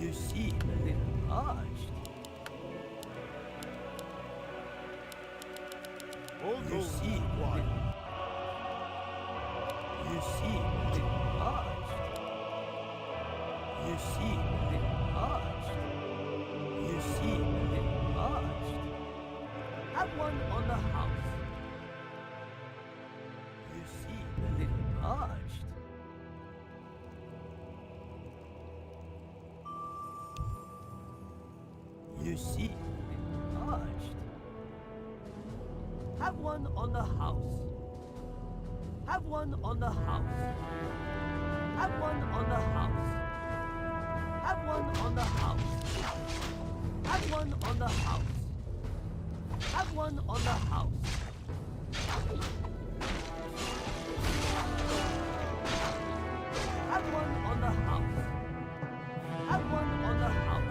You seem a little parched. You seem a little. You seem a little parched. You seem a little parched. You seem a little parched. Have one on the house. You seem a little parched. You seem a little parched. Have one on the house. Have one on the house. Have one on the house. Have one on the house. Have one on the house. Have one on the house. Have one on the house. Have one on the house.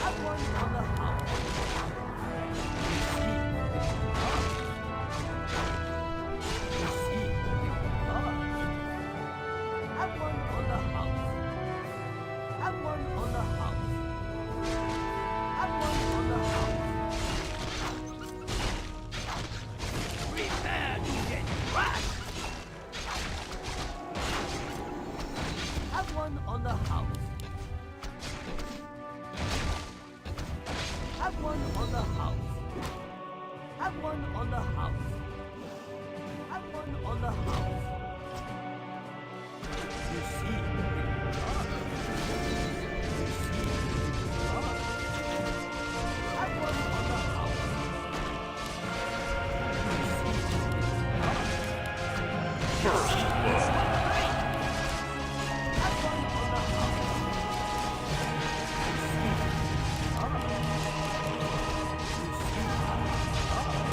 Have one on the house. You see the little parched. Have one on the house. Have one on the house. Have one on the house. Prepare to get crushed. Have one on the house. Have one on the house. Have one on the house. Have one on the house. You see the little parched. You see the little parched. Have one on the house. You see the little parched. Have one on the house. You see the little parched. You see the little parched.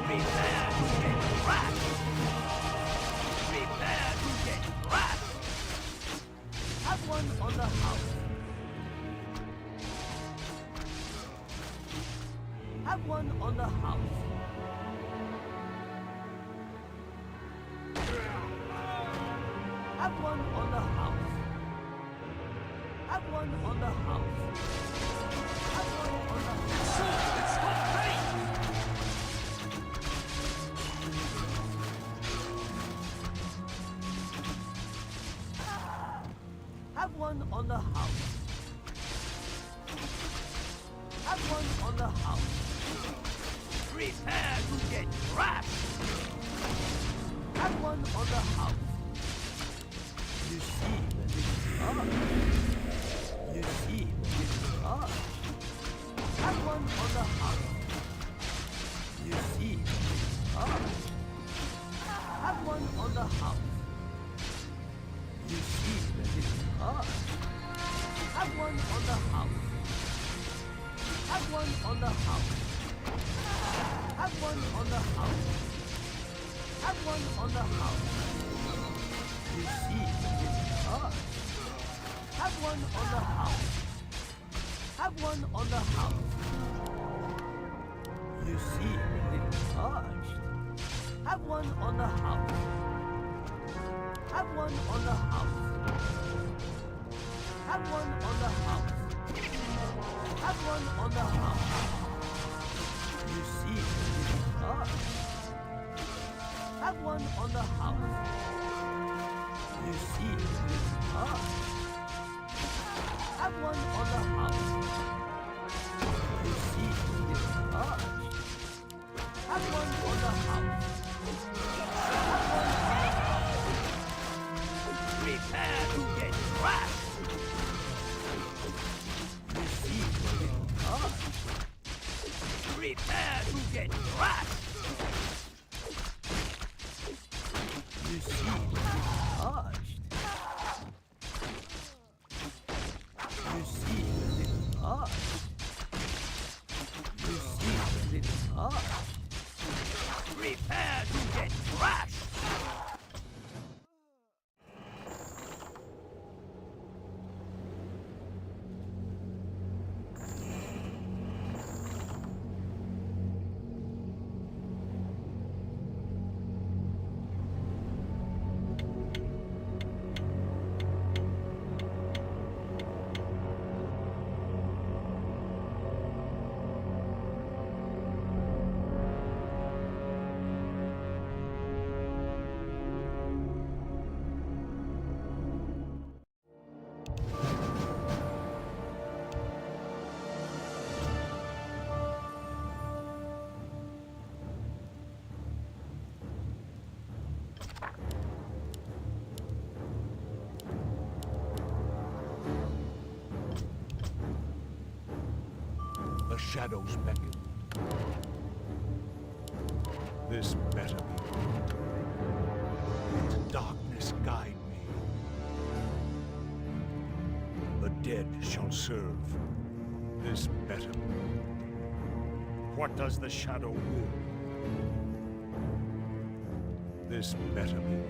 Prepare to get crushed. Prepare to get crushed. Have one on the house. Have one on the house. Have one on the house. Have one on the house. Have one on the house. Have one on the house. Have one on the house. Prepare to get crushed. Have one on the house. You see the little parched. You see the little parched. Have one on the house. You see the little parched. Have one on the house. You see the little parched. Have one on the house. Have one on the house. Have one on the house. Have one on the house. You see the little parched. Have one on the house. Have one on the house. You see the little parched. Have one on the house. Have one on the house. Have one on the house. Have one on the house. You see the little parched. Have one on the house. You see the little parched. Have one on the house. You see the little parched. Have one on the house. Have one on the house. Prepare to get crushed. You see the little parched. Prepare to get crushed. You see the little parched. You see The shadows beckon. This better be good. Let darkness guide me. The dead shall serve. This better be. What does the shadow will? This better be.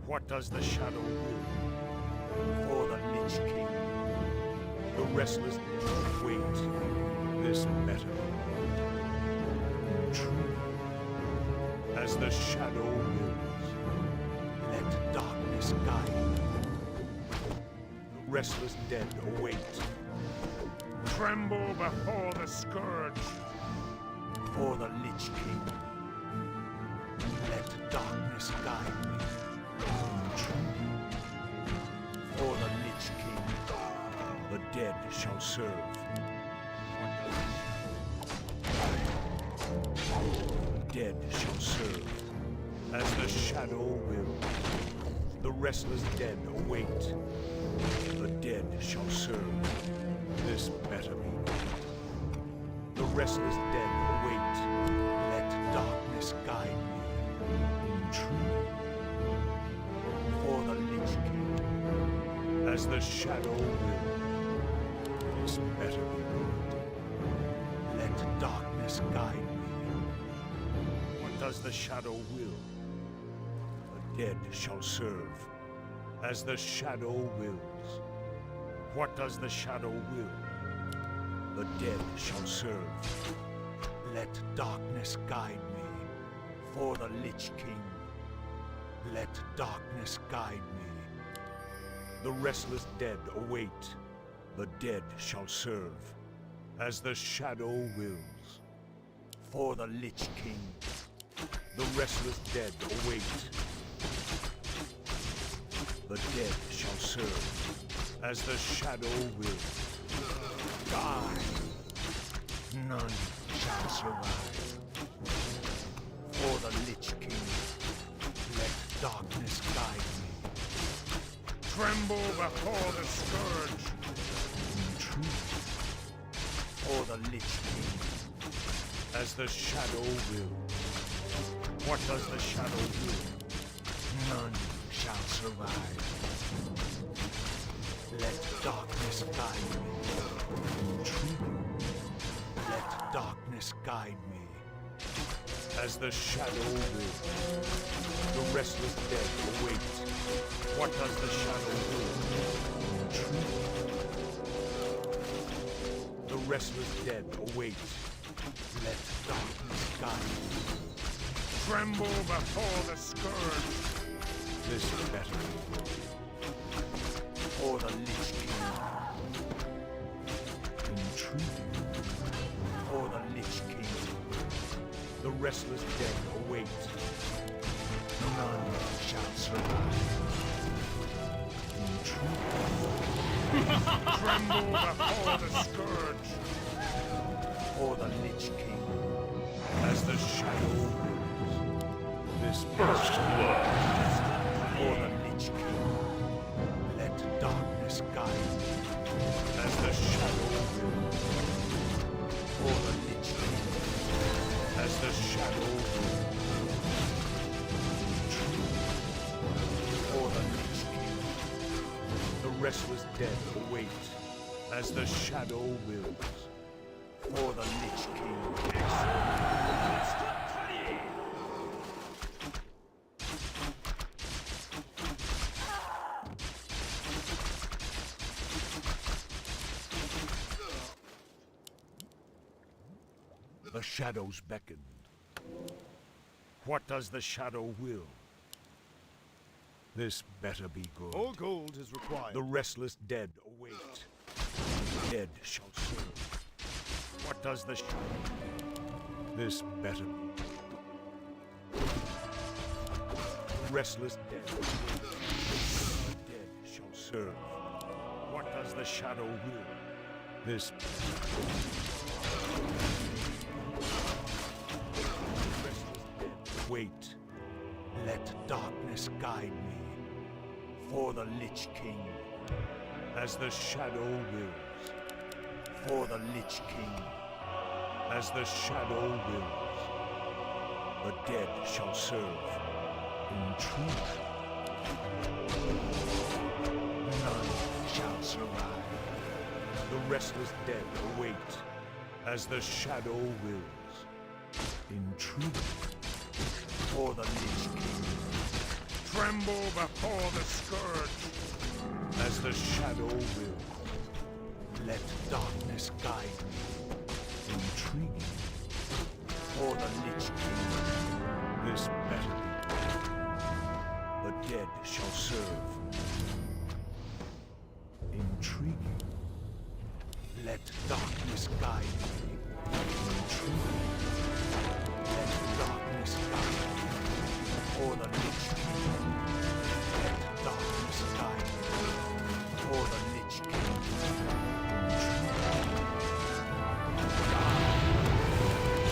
What does the shadow will? For the Lich King. The restless dead wait. This better be. True. As the shadow wills. Let darkness guide me. The restless dead await. Tremble before the scourge. For the Lich King. Let darkness guide me. For the Lich King, the dead shall serve. The dead shall serve, as the shadow will. The restless dead await. The dead shall serve. This better be. The restless dead await. Let darkness guide me. In truth. For the Lich King, as the shadow will. This better be good. Let darkness guide me. What does the shadow will? The dead shall serve, as the shadow wills. What does the shadow will? The dead shall serve. Let darkness guide me. For the Lich King. Let darkness guide me. The restless dead await. The dead shall serve, as the shadow wills. For the Lich King. The restless dead await. The dead shall serve, as the shadow wills. Die. None shall survive. For the Lich King. Let darkness guide me. Tremble before the scourge. In truth. For the Lich King. As the shadow will. What does the shadow will? None shall survive. Let darkness guide me. In truth. Let darkness guide me. As the shadow will. The restless dead await. What does the shadow will? Truth. The restless dead await. Let darkness guide me. Tremble before the scourge. This better be. For the Lich King. In truth. For the Lich King. The restless dead await. None shall survive. In truth. Tremble before the scourge. For the Lich King. As the shadow wills. This first blood. For the Lich King. Let darkness guide me. As the shadow wills. For the Lich King. As the shadow will. For the Lich King. The restless dead await. As the shadow wills. For the Lich King. The shadows beckoned. What does the shadow will? This better be good. All gold is required. The restless dead await. Dead shall serve. What does the shadow? This better be. Restless dead. The dead shall serve. What does the shadow will? This wait. Let darkness guide me. For the Lich King. As the shadow wills. For the Lich King. As the shadow wills. The dead shall serve. In truth. None shall survive. The restless dead await. As the shadow wills. In truth. For the Lich King. Tremble before the scourge. As the shadow wills. Let darkness guide me. Intriguing. For the Lich King. This better be. The dead shall serve. Intriguing. Let darkness guide me. Intriguing. Let darkness guide me. For the Lich King. Let darkness guide me. For the Lich King.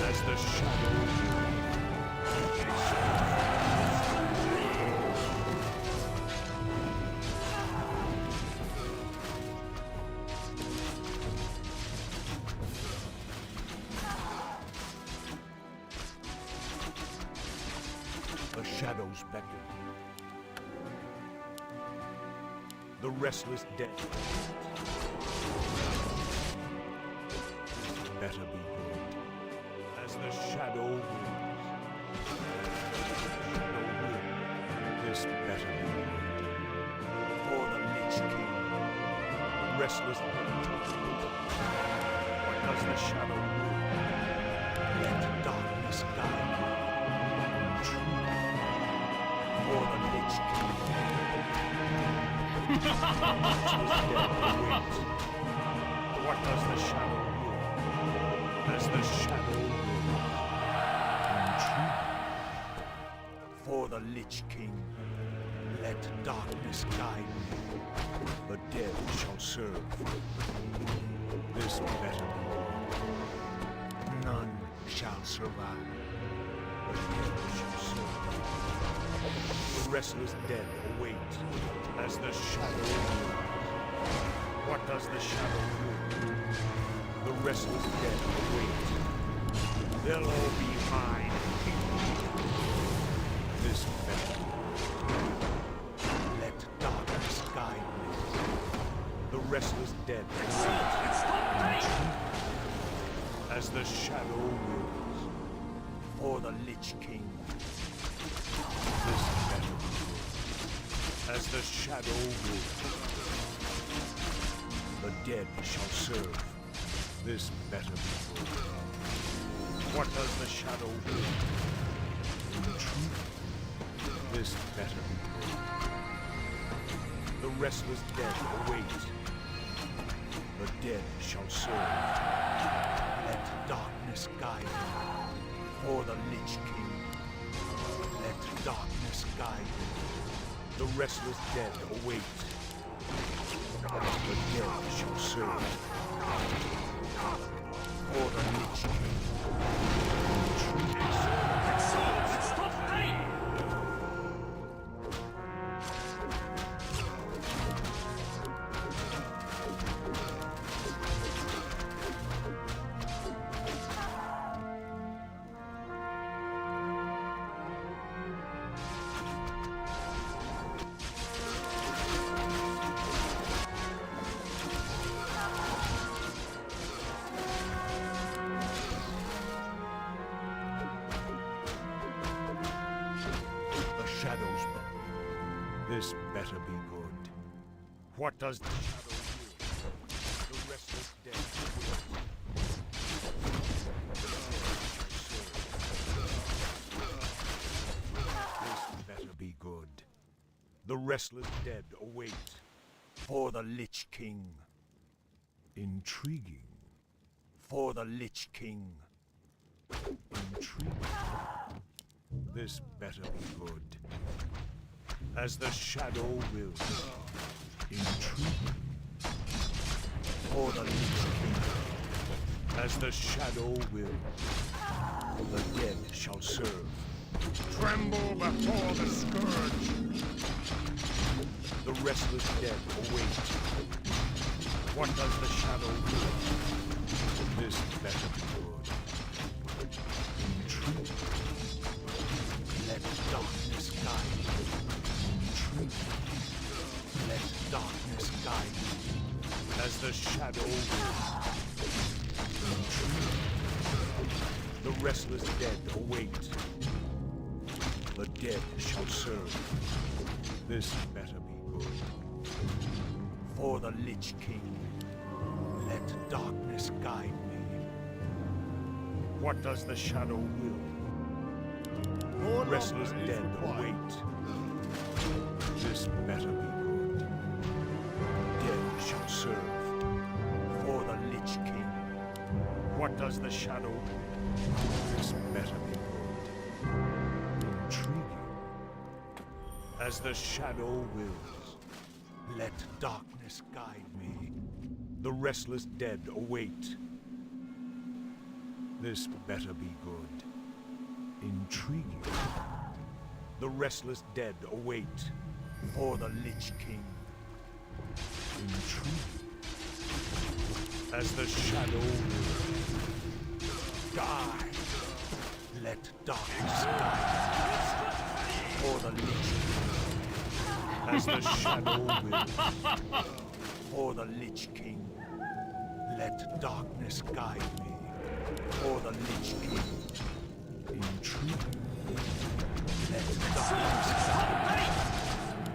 As the shadow The shadows beckon. the restless dead. Better be good. As the shadow wills. This better be good. For the Lich King. Restless dead. What does the shadow will? Let darkness guide me. For the Lich King. What does the shadow will? As the shadow will. For the Lich King. Let darkness guide me. The dead shall serve. This better be. None shall survive. The dead shall serve. The restless dead await. As the shadow will. What does the shadow will? The restless dead await. They'll all be mine. This better. Let darkness guide me. The restless dead await. As the shadow wills. For the Lich King. This better be good. As the shadow wills. The dead shall serve. This better be good. What does the shadow will? In truth, this better be good. The restless dead await. The dead shall serve. Let darkness guide me. For the Lich King. Let darkness guide me. The restless dead await. The dead shall serve. For the Lich King. Shadows. This better be good. What does the shadow do? The restless dead await. This better be good. The restless dead await. For the Lich King. Intriguing. For the Lich King. Intriguing. This better be good. As the shadow wills. Intriguing. For the Lich King. As the shadow wills. The dead shall serve. Tremble before the scourge. The restless dead await. What does the shadow will? This better be good. Intrigue. Let darkness guide me. Intrigue. Let darkness guide me. As the shadow will. Intrigue. The restless dead await. The dead shall serve. This better be good. For the Lich King, let darkness guide me. What does the shadow will? More Restless lumber is dead required. await. This better be good. Dead shall serve. For the Lich King. What does the shadow will? This better be good. Intriguing. As the shadow wills, let darkness guide me. The restless dead await. This better be good. Intriguing. The restless dead await. For the Lich King. Intriguing. As the shadow wills. Die. Let darkness guide. For the Lich King. As the shadow wills. For the Lich King. Let darkness guide me. For the Lich King. Intrigue. Let darkness guide me.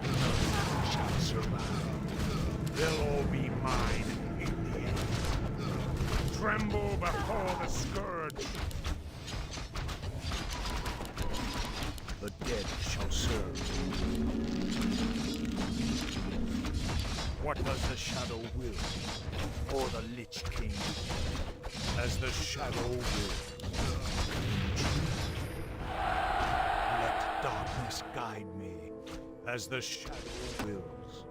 None shall survive. They'll all be mine in the end. Tremble before the scourge. The dead shall serve. What does the shadow will? For the Lich King. As the shadow wills. Let darkness guide me. As the shadow wills.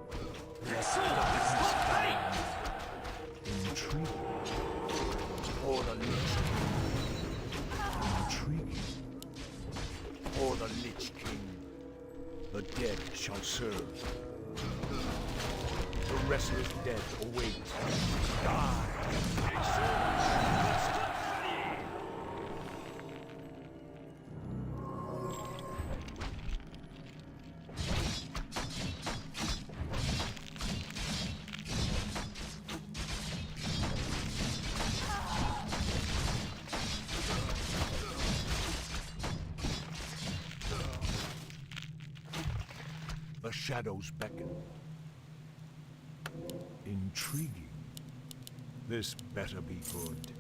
Let darkness guide me. Intrigue. For the Lich King. Intriguing. For the Lich King. The dead shall serve. The restless dead await. Die. The shadows beckon. Intriguing. This better be good.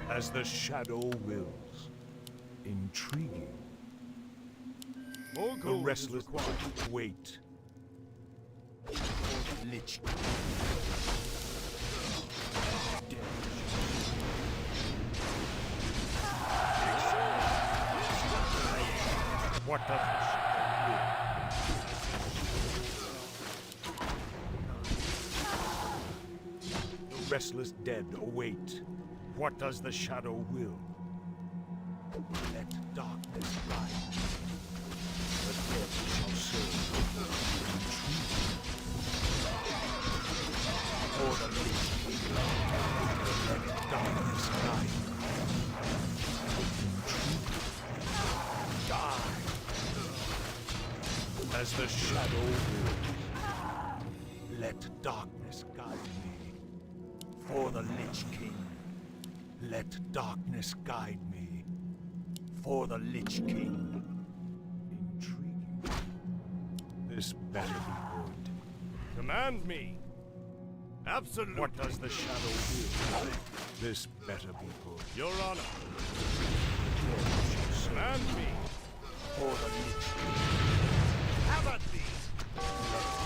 As the shadow wills. Intriguing. More The gold is restless required. wait. Lich. What does the shadow will? The restless dead await. What does the shadow will? Let darkness rise. The dead shall serve. For the Lich King. Let darkness guide. Die. As the shadow wills. Let darkness guide me. For the Lich King. Let darkness guide me. For the Lich King. Intriguing. This better be good. Command me. Absolutely. What does the shadow will? This better be good. Your Honor. Command Command me. for the Lich King. Have at thee.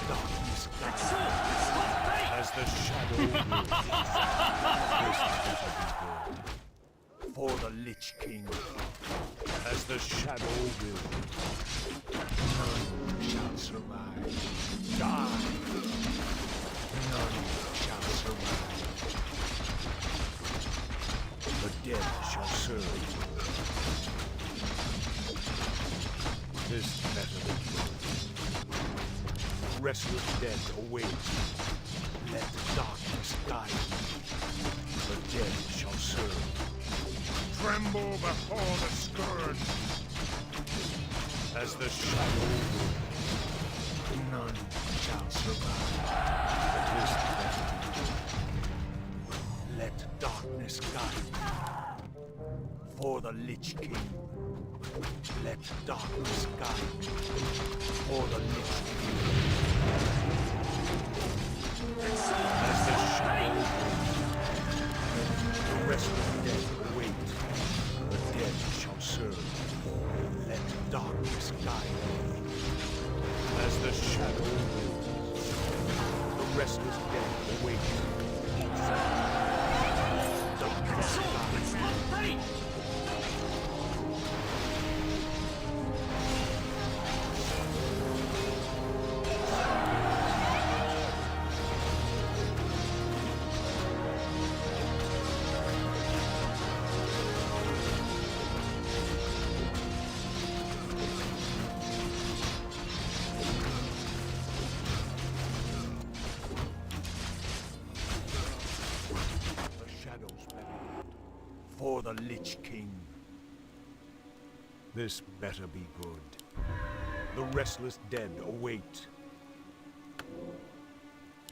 Darkness guide me. As the shadow wills. This better be good. For the Lich King. As the shadow wills. None shall survive. Die. None shall survive. The dead shall serve. This better be good. Restless dead await. Let darkness darkness guide me. The dead shall serve. Tremble before the scourge. As the shadow will. None shall survive. Let darkness guide me. For the Lich King. Let darkness guide me. For the Lich King. As the shadow will. The restless dead await. The dead shall serve. Let darkness guide me. As the shadow wills. The restless dead await. Darkness guide me. For the Lich King. This better be good. The restless dead await.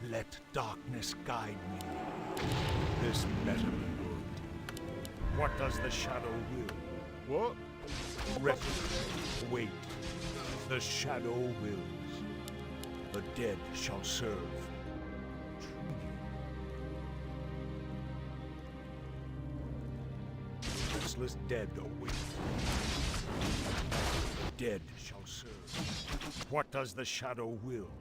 Let darkness guide me. This better be good. What does the shadow will? What? Restless dead await. The shadow wills. The dead shall serve. Restless dead await. Dead shall serve. What does the shadow will?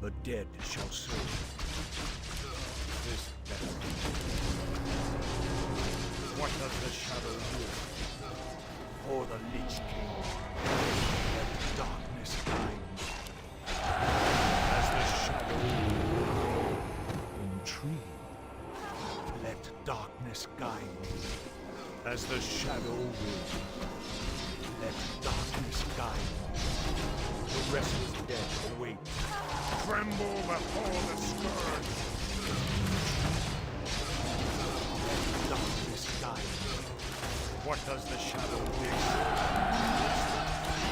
The dead shall serve. This better. What does the shadow will? For the Lich King. Let darkness guide me. As the shadow will. Intrigue. Let darkness guide me. As the shadow will. Let darkness guide me. The restless dead await. Tremble before the scourge. Let darkness guide me. What does the shadow will?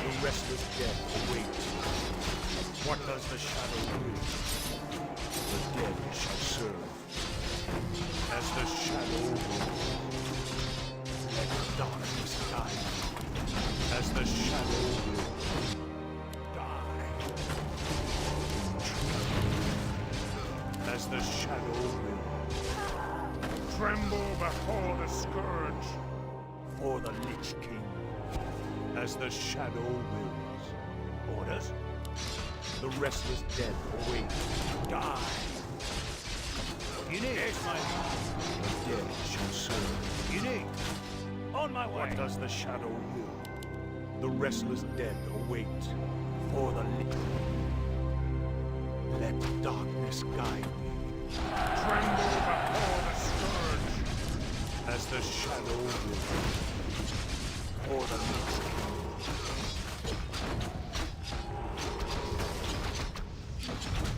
The restless dead await. What does the shadow will? The dead shall serve. As the shadow will. Let darkness guide me. As the shadow will. Die. As the shadow will. Tremble before the scourge. For the Lich King. As the shadow wills. Orders. The restless dead await. Die. You need. Yes, my lord. The dead shall serve. You need. On my way. What does the shadow will? The restless dead await. For the Lich. Let darkness guide me. Tremble before the scourge. As the shadow will. For the Lich King.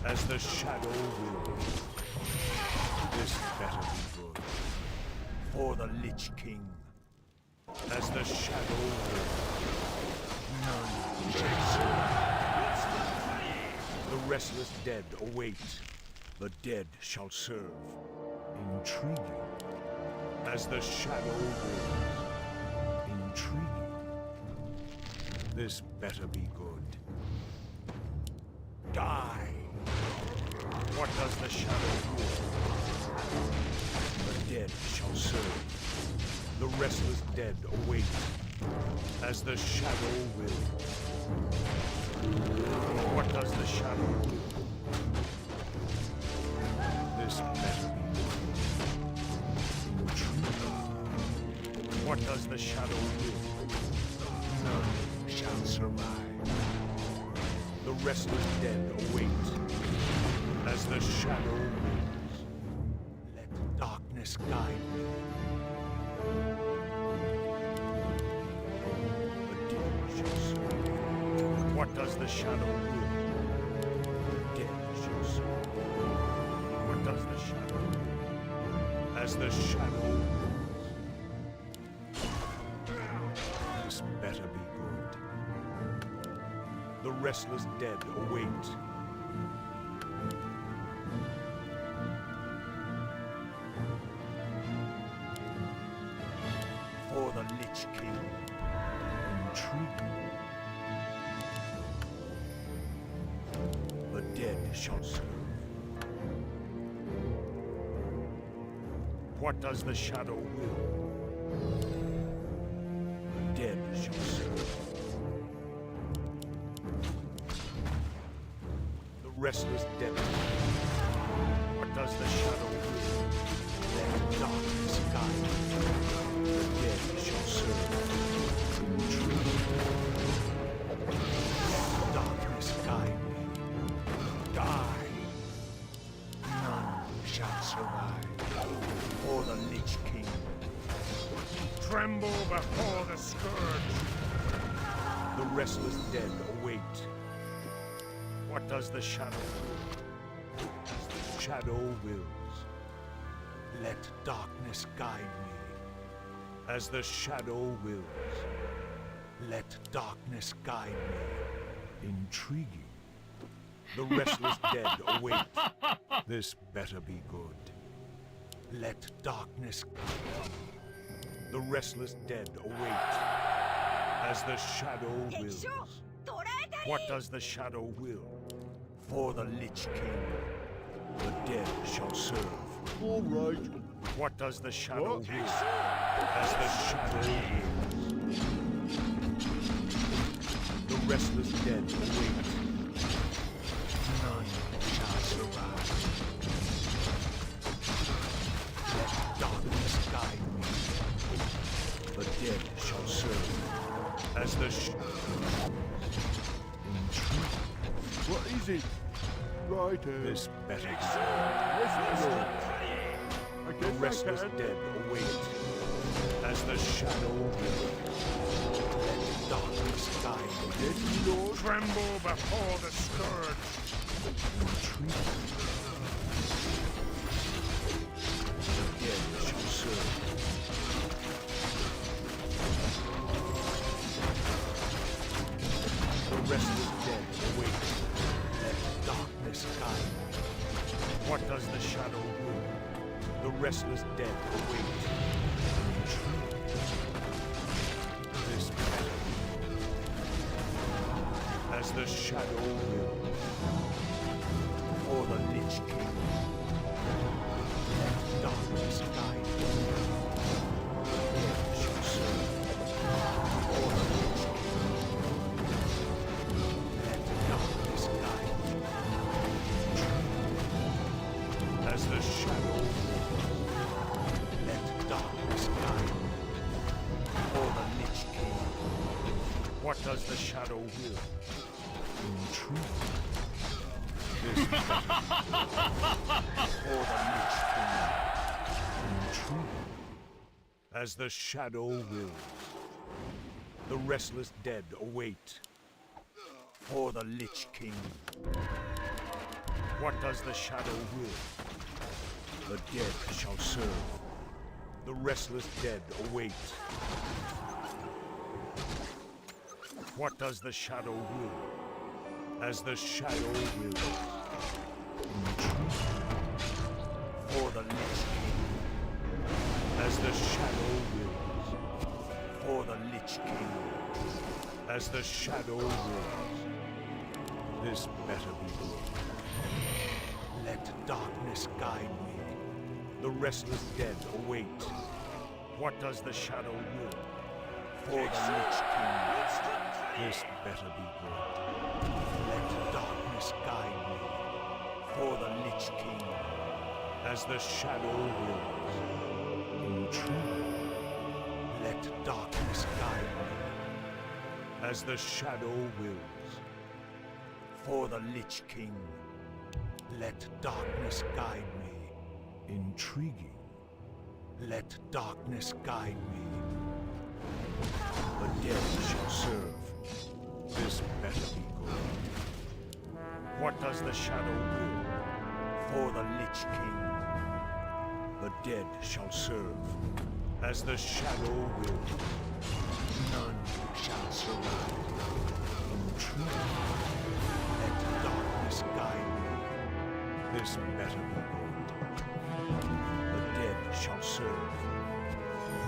As the shadow will. This better be good. For the Lich King. As the shadow will. None shall serve. The restless dead await. The dead shall serve. Intriguing. As the shadow wills. Intriguing. This better be good. Die. What does the shadow will? The dead shall serve. The restless dead await. As the shadow wills. What does the shadow will? This better be good. Intriguing. What does the shadow will? None shall survive. The restless dead await. As the shadow wills. Let darkness guide me. The dead shall serve. What does the shadow will? restless dead await. For the Lich King. Intriguing. The dead shall serve. What does the shadow will? The dead shall serve. The restless dead. What does the shadow will? Let darkness guide. The dead shall serve. Let darkness guide me. Die. None shall survive. For the Lich King. Tremble before the scourge. The restless dead await. What does the shadow will? The shadow wills. Let darkness guide me. As the shadow wills. Let darkness guide me. Intriguing. The restless dead await. This better be good. Let darkness come. The restless dead await. As the shadow wills. What does the shadow will? For the Lich King. The dead shall serve. All right. What does the shadow will? As the shadow wills. The restless dead await. None shall survive. Let darkness guide me. The dead shall serve. As the What is it? Right. This better. Yes, my lord. I The guess restless I can. dead await. As the shadow wills. Let darkness guide me. Yes, my lord. Tremble before the scourge. Retreat. The dead shall serve. The restless dead await. Let darkness guide me. What does the shadow will? The restless dead await. Retreat. This better. As the shadow wills. For the Lich King. Let darkness guide me. The dead shall serve. For the Lich King. Let darkness guide me. As the shadow wills. Let darkness guide me. For the Lich King. What does the shadow will? Intrigue. This for the Lich King. Intrigue. As the shadow wills. The restless dead await. For the Lich King. What does the shadow will? The dead shall serve. The restless dead await. What does the shadow will? As the shadow wills. For the Lich King. As the shadow wills. For the Lich King. As the shadow wills. This better be good. Let darkness guide me. The restless dead await. What does the shadow will? For the Lich King. This better be good. Let darkness guide me. For the Lich King. As the shadow wills. Intrigue. Let darkness guide me. As the shadow wills. For the Lich King. Let darkness guide me. Intriguing. Let darkness guide me. The dead shall serve. This better be good. What does the shadow will? For the Lich King. The dead shall serve. As the shadow wills. None shall survive. Intriguing. This better be good. The dead shall serve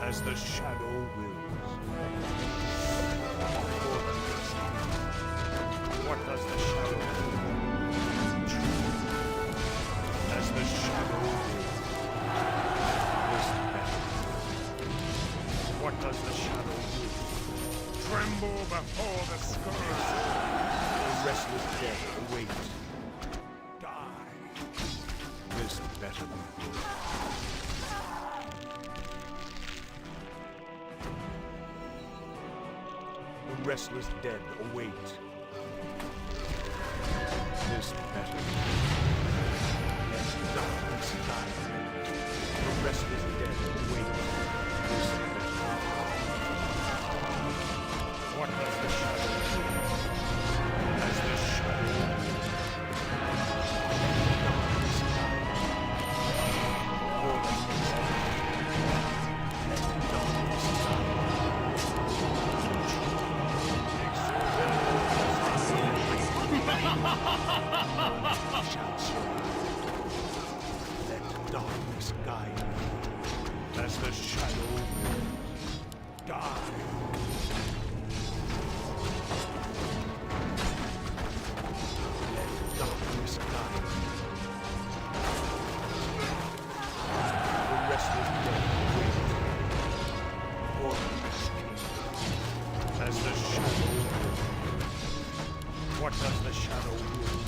as the shadow wills. What does the shadow will? As the shadow wills. This better be good. What does the shadow will? Tremble before the scourge. The restless dead await. Die. This better be good. The restless dead await. This better be good. Let darkness die. The restless dead await. This better be good. What does the shadow do? As the shadow will. Darkness die. For the let darkness die. Shall survive. Let darkness guide me. As the shadow will. Die. Darkness guide me. The restless dead wait for the next king. As the shadow will. What does the shadow will?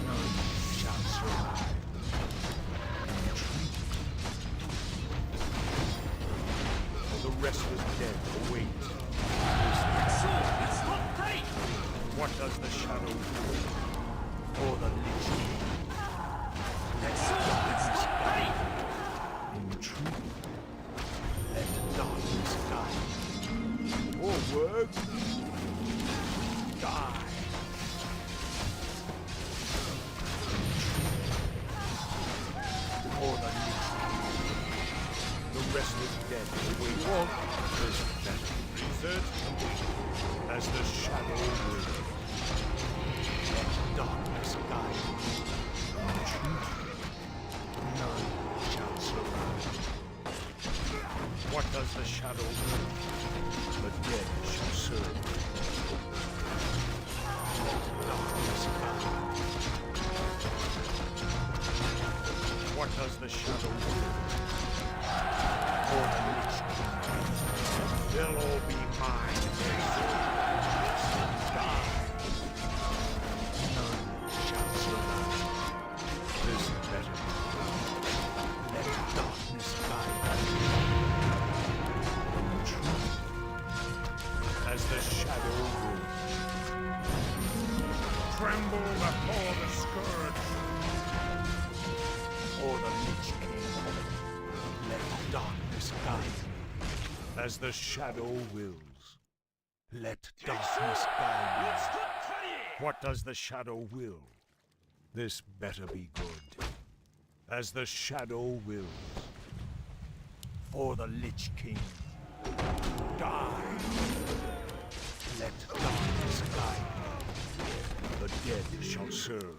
None shall survive. The restless dead await. What does the shadow will? For the Lich King. Let darkness guide. Intrigue. Let darkness guide. Forward. Die. For the Lich King. The restless dead await. This better. Research complete. As the shadow will. Darkness guide. None shall survive. What does the shadow will? The dead shall serve. Let darkness guide. What does the shadow will? For the Lich King. They'll all be mine. Die. None shall survive. This better be. Let darkness guide. True. As the shadow will. Tremble before the scourge. Or the Lich King. Let darkness guide me. As the shadow wills. Let darkness guide me. What does the shadow will? This better be good. As the shadow wills. For the Lich King. Die. Let darkness guide me. The dead shall serve.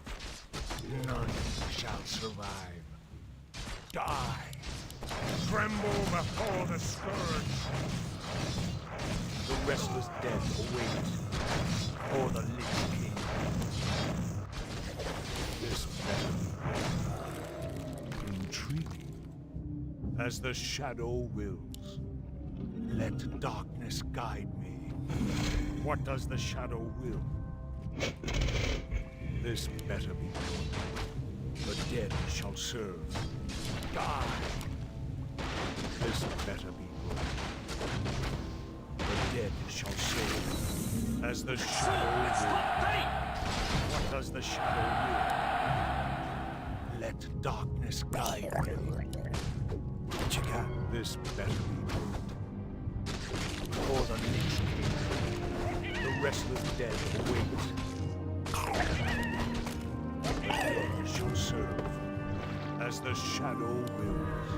None shall survive. Die. Tremble before the scourge. The restless dead await. For the Lich King. This better be intriguing. As the shadow wills. Let darkness guide me. What does the shadow will? This better be good. The dead shall serve. Die. This better be good. The dead shall serve. As the shadow will. What does the shadow will? Let darkness guide me. Chica, this better be good. For the Lich King. The restless dead await. The dead shall serve. As the shadow wills.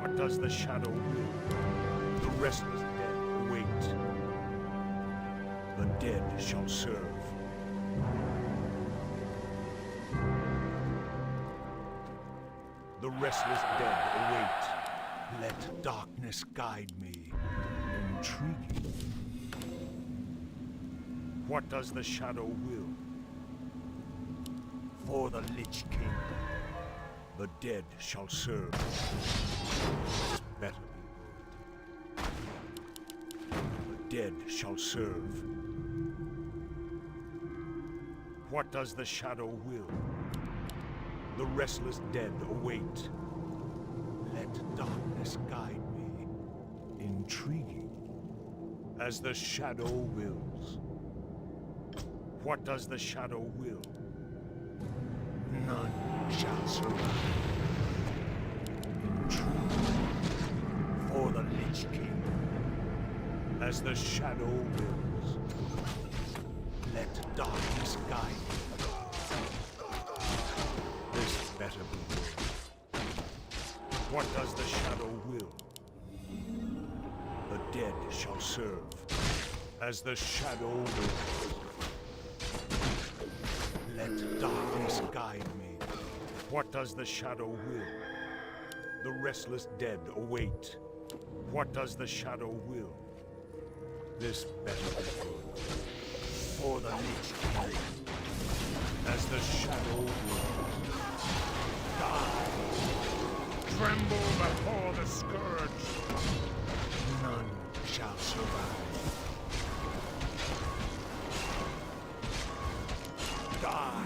What does the shadow will? The restless dead await. The dead shall serve. restless dead await. Let darkness guide me. Intriguing. What does the shadow will? For the Lich King, the dead shall serve. Better be good. The dead shall serve. What does the shadow will? The restless dead await. Let darkness guide me. Intriguing. As the shadow wills. What does the shadow will? None shall survive. Intriguing. For the Lich King. As the shadow wills. Let darkness guide me. This better be good. What does the shadow will? The dead shall serve. As the shadow wills. Let darkness guide me. What does the shadow will? The restless dead await. What does the shadow will? This better be good. For the Lich King. As the shadow wills. Die. Tremble before the scourge. None shall survive. Die.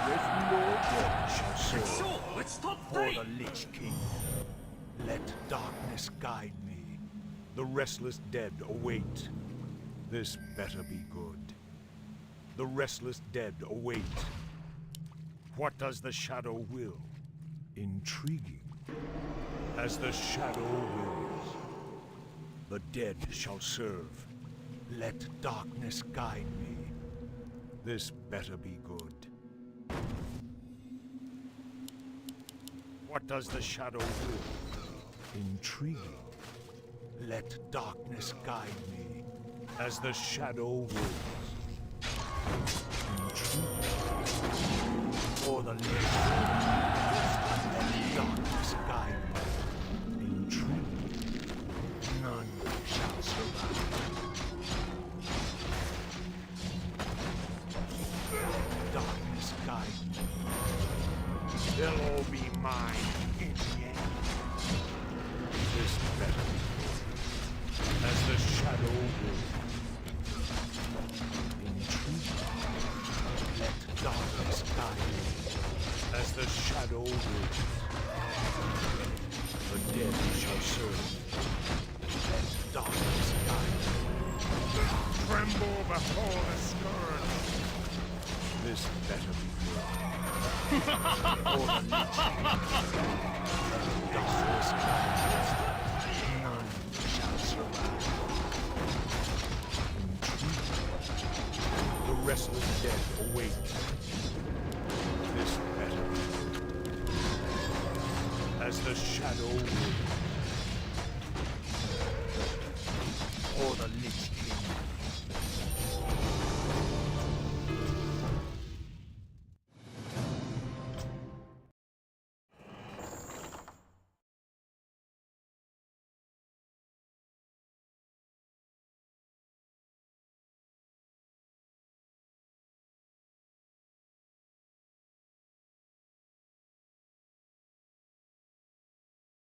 With no dead shall serve. For the Lich King. Let darkness guide me. The restless dead await. This better be good. The restless dead await. What does the shadow will? Intriguing. As the shadow wills. The dead shall serve. Let darkness guide me. This better be good. What does the shadow will? Intriguing. Let darkness guide me. As the shadow wills. Intriguing. For the Lich King. Let darkness guide me. Intriguing. None shall survive. Darkness guide me. They'll all be mine in the end. This better be good. As the shadow will. Intriguing. Let darkness guide me. As the shadow will. The dead shall serve. Let darkness guide me. Tremble before the scourge. This better be good. For the Lich King. Let darkness guide me. None shall survive. Intriguing. The restless dead await. This better be good. As the shadow wills. For the Lich King.